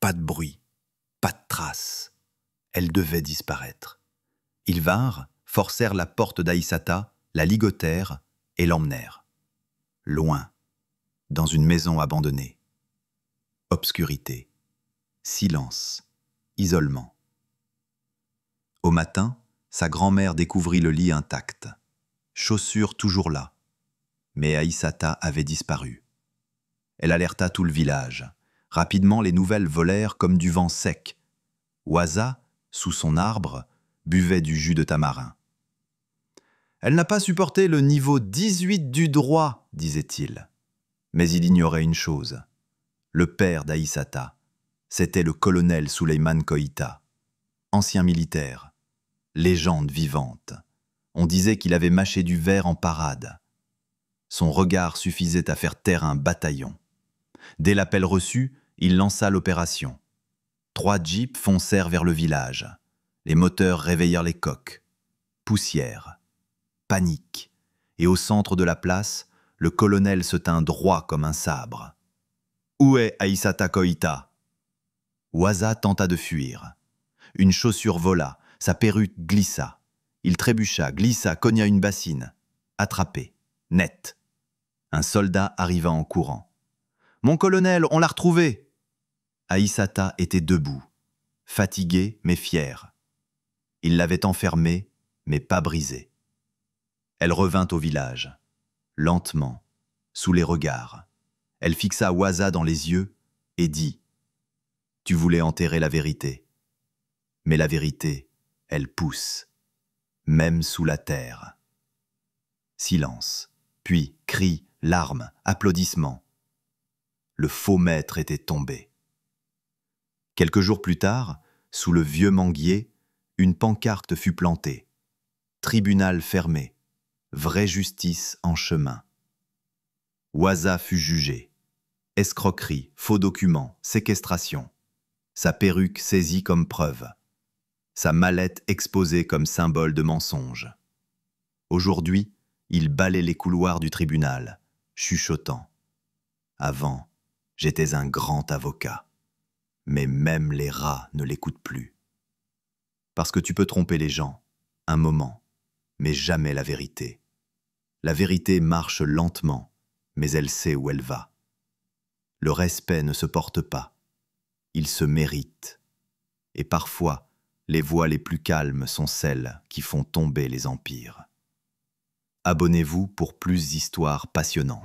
Pas de bruit, pas de trace. Elle devait disparaître. Ils vinrent, forcèrent la porte d'Aïssata, la ligotèrent et l'emmenèrent. Loin, dans une maison abandonnée. Obscurité, silence, isolement. Au matin, sa grand-mère découvrit le lit intact. Chaussures toujours là. Mais Aïssata avait disparu. Elle alerta tout le village. Rapidement, les nouvelles volèrent comme du vent sec. Waza, sous son arbre, buvait du jus de tamarin. « Elle n'a pas supporté le niveau 18 du droit, disait-il. Mais il ignorait une chose. Le père d'Aïssata, c'était le colonel Souleymane Koïta, ancien militaire, légende vivante. On disait qu'il avait mâché du verre en parade. Son regard suffisait à faire taire un bataillon. Dès l'appel reçu, il lança l'opération. 3 jeeps foncèrent vers le village. Les moteurs réveillèrent les coqs. Poussière, panique, et au centre de la place, le colonel se tint droit comme un sabre. « Où est Aïssata Koïta ?» Waza tenta de fuir. Une chaussure vola, sa perruque glissa. Il trébucha, glissa, cogna une bassine. Attrapé, net. Un soldat arriva en courant. « Mon colonel, on l'a retrouvé !» Aïssata était debout, fatiguée mais fière. Il l'avait enfermée, mais pas brisée. Elle revint au village, lentement, sous les regards. Elle fixa Waza dans les yeux et dit « Tu voulais enterrer la vérité. Mais la vérité, elle pousse, même sous la terre. » Silence, puis cris, larmes, applaudissements. Le faux maître était tombé. Quelques jours plus tard, sous le vieux manguier, une pancarte fut plantée. Tribunal fermé. Vraie justice en chemin. Waza fut jugé. Escroquerie, faux documents, séquestration. Sa perruque saisie comme preuve. Sa mallette exposée comme symbole de mensonge. Aujourd'hui, il balaie les couloirs du tribunal, chuchotant. Avant, j'étais un grand avocat. Mais même les rats ne l'écoutent plus. Parce que tu peux tromper les gens, un moment, mais jamais la vérité. La vérité marche lentement, mais elle sait où elle va. Le respect ne se porte pas, il se mérite. Et parfois, les voix les plus calmes sont celles qui font tomber les empires. Abonnez-vous pour plus d'histoires passionnantes.